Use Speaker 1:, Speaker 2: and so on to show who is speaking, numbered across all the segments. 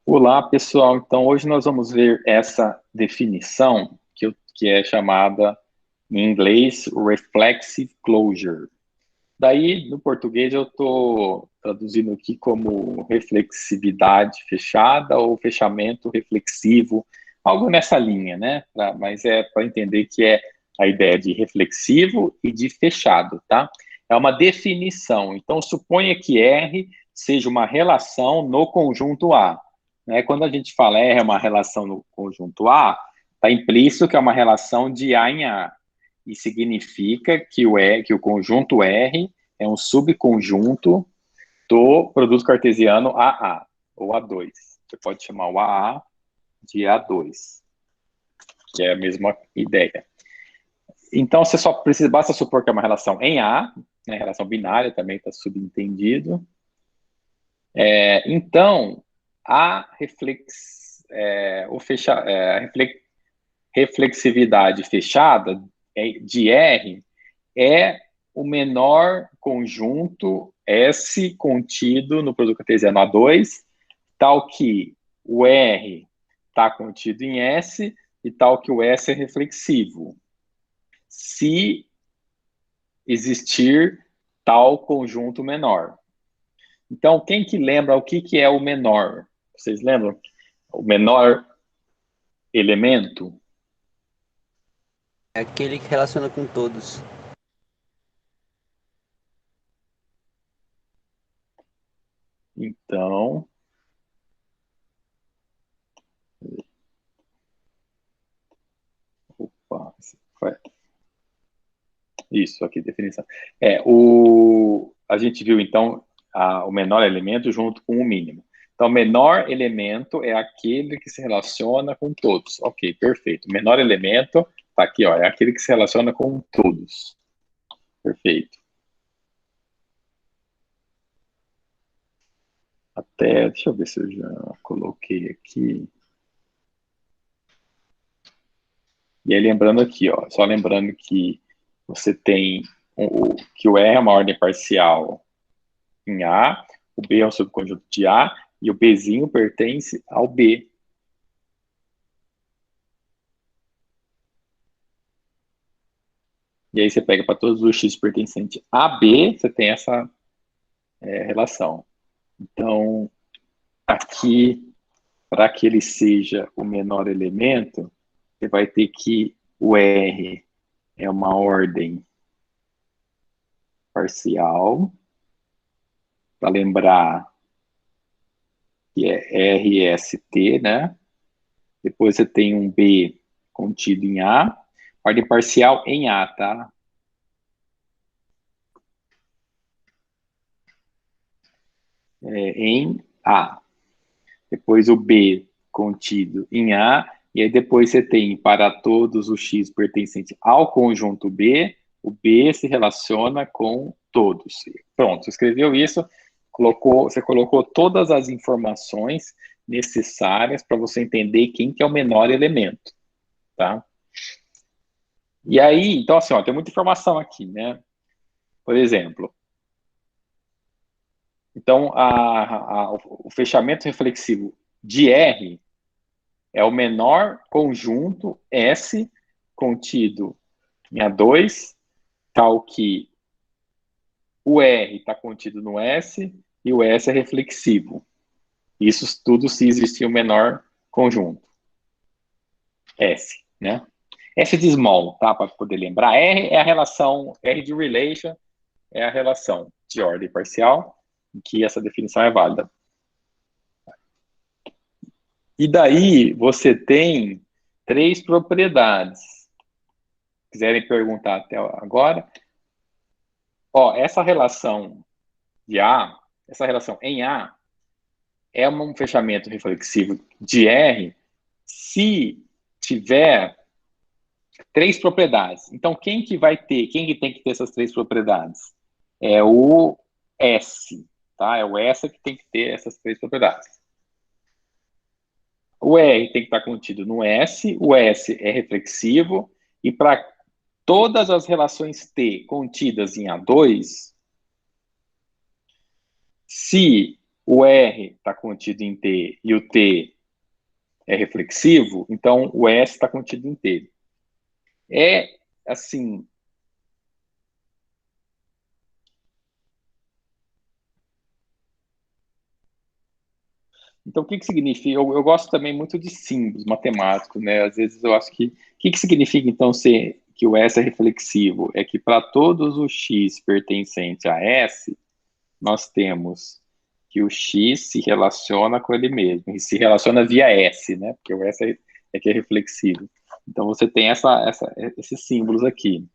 Speaker 1: Olá, pessoal. Então, hoje nós vamos ver essa definição que é chamada, em inglês, reflexive closure. Daí, no português, eu estou traduzindo aqui como reflexividade fechada ou fechamento reflexivo, algo nessa linha, né? Mas é para entender que é a ideia de reflexivo e de fechado, tá? É uma definição. Então, suponha que R seja uma relação no conjunto A. Né? Quando a gente fala R é uma relação no conjunto A, está implícito que é uma relação de A em A. E significa que que o conjunto R é um subconjunto do produto cartesiano AA, ou A2. Você pode chamar o AA de A2, que é a mesma ideia. Então, você só precisa, basta supor que é uma relação em A, né, relação binária também está subentendido. Então, a reflexividade fechada de R é o menor conjunto S contido no produto cartesiano A2, tal que o R está contido em S e tal que o S é reflexivo, se existir tal conjunto menor. Então, quem que lembra o que é o menor? Vocês lembram? O menor elemento?
Speaker 2: É aquele que relaciona com todos.
Speaker 1: Então, opa, isso aqui, definição. A gente viu, então, o menor elemento junto com o mínimo. Então, o menor elemento é aquele que se relaciona com todos. Ok, perfeito. O menor elemento, tá aqui, ó, é aquele que se relaciona com todos. Perfeito. Deixa eu ver se eu já coloquei aqui. E aí, lembrando aqui, ó, só lembrando que você tem que o R é uma ordem parcial em A, o B é um subconjunto de A, e o Bzinho pertence ao B. E aí você pega para todos os x pertencentes a B, você tem essa relação. Então, aqui, para que ele seja o menor elemento, você vai ter que o R é uma ordem parcial, para lembrar que é RST, né? Depois você tem um B contido em A, ordem parcial em A, tá? Em A. Depois o B contido em A, e aí depois você tem para todos os X pertencentes ao conjunto B, o B se relaciona com todos. Pronto, você escreveu isso, você colocou todas as informações necessárias para você entender quem que é o menor elemento, tá? E aí, então assim, ó, tem muita informação aqui, né? Por exemplo, então o fechamento reflexivo de R é o menor conjunto S contido em A2, tal que o R está contido no S e o S é reflexivo. Isso tudo se existir o menor conjunto, S, né? S de small, tá? Para poder lembrar. R é a relação, R de relation é a relação de ordem parcial, em que essa definição é válida. E daí você tem três propriedades. Se quiserem perguntar até agora, ó, essa relação de A, essa relação em A, é um fechamento reflexivo de R se tiver três propriedades. Então, quem que tem que ter essas três propriedades? É o S, tá? É o S que tem que ter essas três propriedades. O R tem que estar contido no S, o S é reflexivo, e para todas as relações T contidas em A2, se o R está contido em T e o T é reflexivo, então o S está contido em T. É assim. Então, o que significa? Eu gosto também muito de símbolos matemáticos, né? Às vezes eu acho que. O que significa, então, ser que o S é reflexivo? É que para todos os X pertencentes a S, nós temos que o X se relaciona com ele mesmo, e se relaciona via S, né? Porque o S é que é reflexivo. Então, você tem esses símbolos aqui.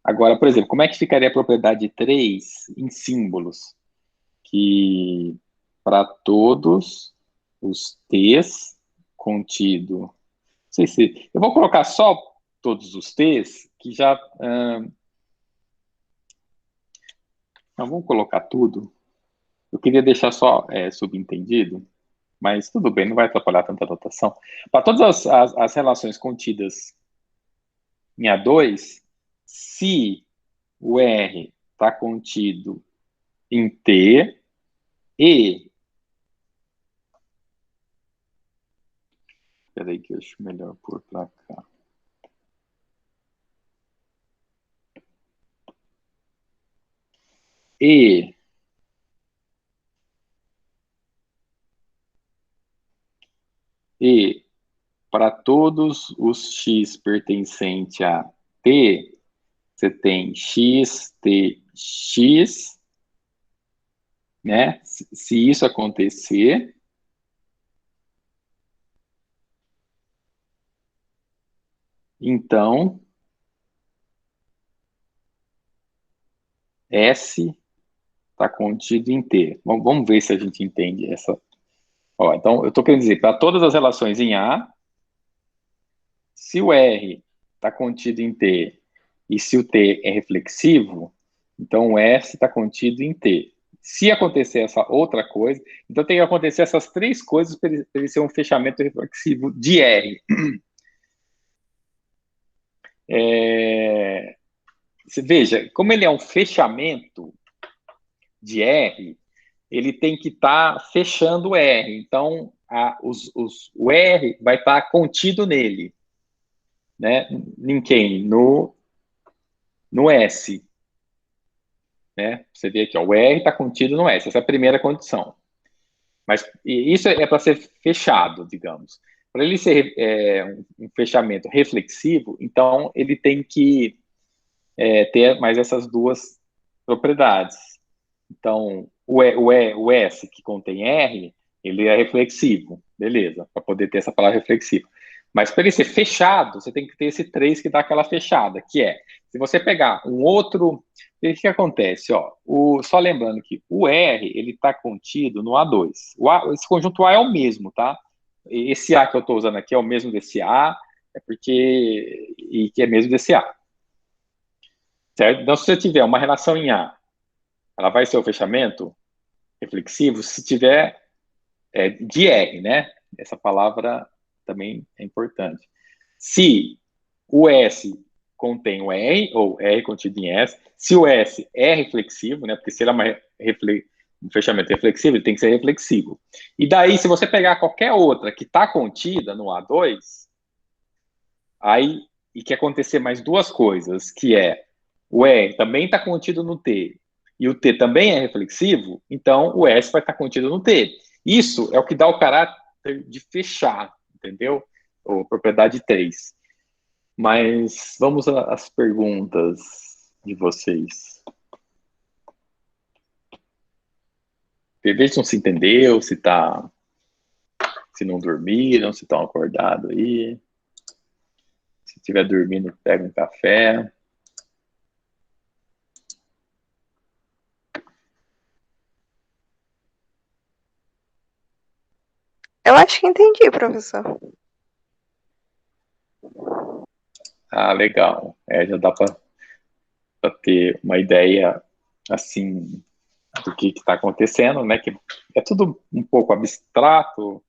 Speaker 1: Agora, por exemplo, como é que ficaria a propriedade 3 em símbolos? Que para todos os T's contido. Não sei se. Eu vou colocar só todos os T's, que já. Não, vamos colocar tudo. Eu queria deixar só subentendido, mas tudo bem, não vai atrapalhar tanta anotação. Para todas as relações contidas em A2, se o R está contido em T e. Espera aí que eu acho melhor pôr para cá. E para todos os x pertencentes a t, você tem x, t, x, né? Se isso acontecer, então S está contido em T. Vamos ver se a gente entende essa. Ó, então, eu estou querendo dizer, para todas as relações em A, se o R está contido em T e se o T é reflexivo, então o S está contido em T. Se acontecer essa outra coisa, então tem que acontecer essas três coisas para ele ser um fechamento reflexivo de R. Veja, como ele é um fechamento de R, ele tem que estar fechando o R. Então, o R vai estar contido nele. Né? Em quem? No S. Né? Você vê aqui, ó, o R está contido no S. Essa é a primeira condição. Mas isso é para ser fechado, digamos. Para ele ser um fechamento reflexivo, então ele tem que ter mais essas duas propriedades. Então, o S que contém R, ele é reflexivo, beleza, para poder ter essa palavra reflexiva. Mas para ele ser fechado, você tem que ter esse 3 que dá aquela fechada, que é, se você pegar um outro, o que acontece? Ó, só lembrando que o R, ele está contido no A2. Esse conjunto A é o mesmo, tá? Esse A que eu estou usando aqui é o mesmo desse A, e que é mesmo desse A. Certo? Então, se você tiver uma relação em A, ela vai ser o fechamento reflexivo se tiver de R, né? Essa palavra também é importante. Se o S contém o R, ou R contido em S, se o S é reflexivo, né? Porque se ele é um fechamento reflexivo, ele tem que ser reflexivo. E daí, se você pegar qualquer outra que está contida no A2, aí e que acontecer mais duas coisas, que é o R também está contido no T e o T também é reflexivo, então o S vai estar contido no T. Isso é o que dá o caráter de fechar, entendeu? Ou propriedade 3. Mas vamos às perguntas de vocês. Veja se não se entendeu, se não dormiram, se estão acordados aí. Se estiver dormindo, pega um café.
Speaker 3: Eu acho que entendi, professor.
Speaker 1: Ah, legal. Já dá para ter uma ideia, assim, do que está acontecendo, né? Que é tudo um pouco abstrato,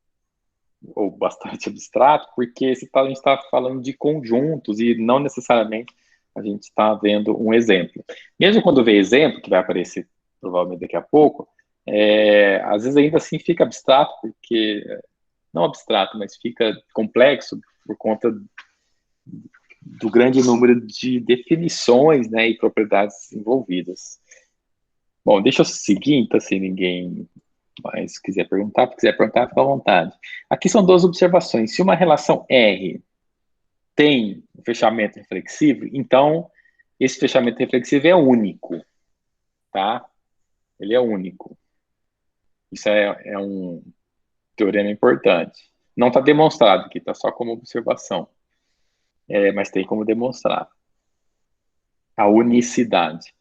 Speaker 1: ou bastante abstrato, porque a gente está falando de conjuntos e não necessariamente a gente está vendo um exemplo. Mesmo quando vê exemplo, que vai aparecer provavelmente daqui a pouco, Às vezes ainda assim fica abstrato, porque, não abstrato, mas fica complexo por conta do grande número de definições, né, e propriedades envolvidas. Bom, deixa eu seguir, então, se ninguém mais quiser perguntar, fica à vontade. Aqui são duas observações. Se uma relação R tem um fechamento reflexivo, então esse fechamento reflexivo é único, tá? Ele é único. Isso é um teorema importante. Não está demonstrado aqui, está só como observação. Mas tem como demonstrar a unicidade.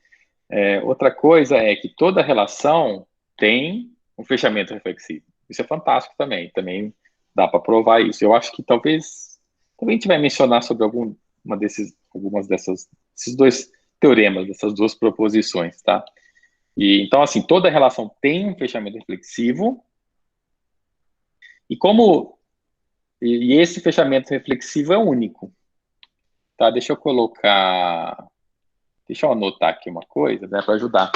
Speaker 1: Outra coisa é que toda relação tem um fechamento reflexivo. Isso é fantástico também. Também dá para provar isso. Eu acho que talvez a gente vai mencionar sobre algumas desses dois teoremas, dessas duas proposições, tá? Então, assim, toda relação tem um fechamento reflexivo. E esse fechamento reflexivo é único. Tá? Deixa eu anotar aqui uma coisa, né, para ajudar.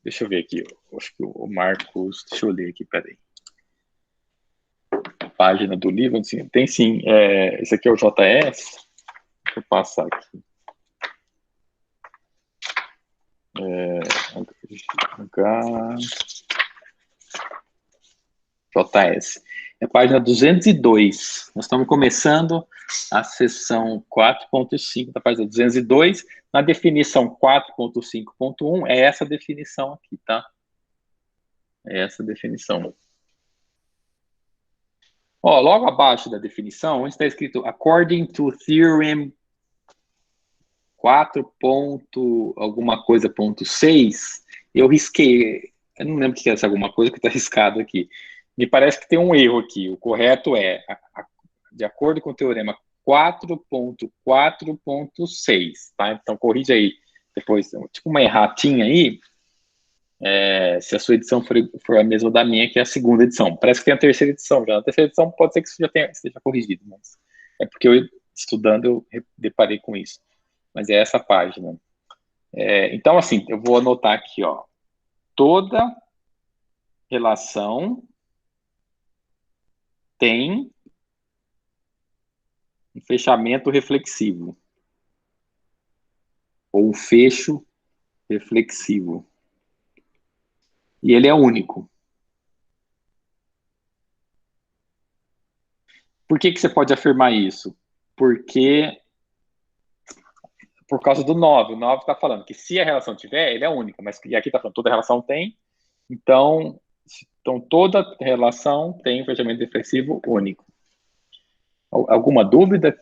Speaker 1: Deixa eu ver aqui. Acho que o Marcos. Deixa eu ler aqui, peraí. A página do livro, assim, tem sim. Esse aqui é o JS. Deixa eu passar aqui. JS. É a página 202. Nós estamos começando a seção 4.5 da página 202. Na definição 4.5.1, é essa definição aqui, tá? É essa definição. Ó, logo abaixo da definição, onde está escrito according to theorem 4. Alguma coisa, ponto 6, eu risquei. Eu não lembro o que é essa alguma coisa que está riscado aqui. Me parece que tem um erro aqui. O correto é, de acordo com o teorema 4.4.6, tá? Então, corrige aí depois, tipo uma erratinha aí, se a sua edição for a mesma da minha, que é a segunda edição. Parece que tem a terceira edição já. A terceira edição pode ser que isso já esteja corrigido, mas é porque eu, estudando, eu deparei com isso. Mas é essa página. Então, assim, eu vou anotar aqui, ó. Toda relação tem um fechamento reflexivo. Ou um fecho reflexivo. E ele é único. Por que você pode afirmar isso? Por causa do 9. O 9 está falando que se a relação tiver, ele é único. E aqui está falando toda relação tem. Então, toda relação tem um fechamento reflexivo único. Alguma dúvida?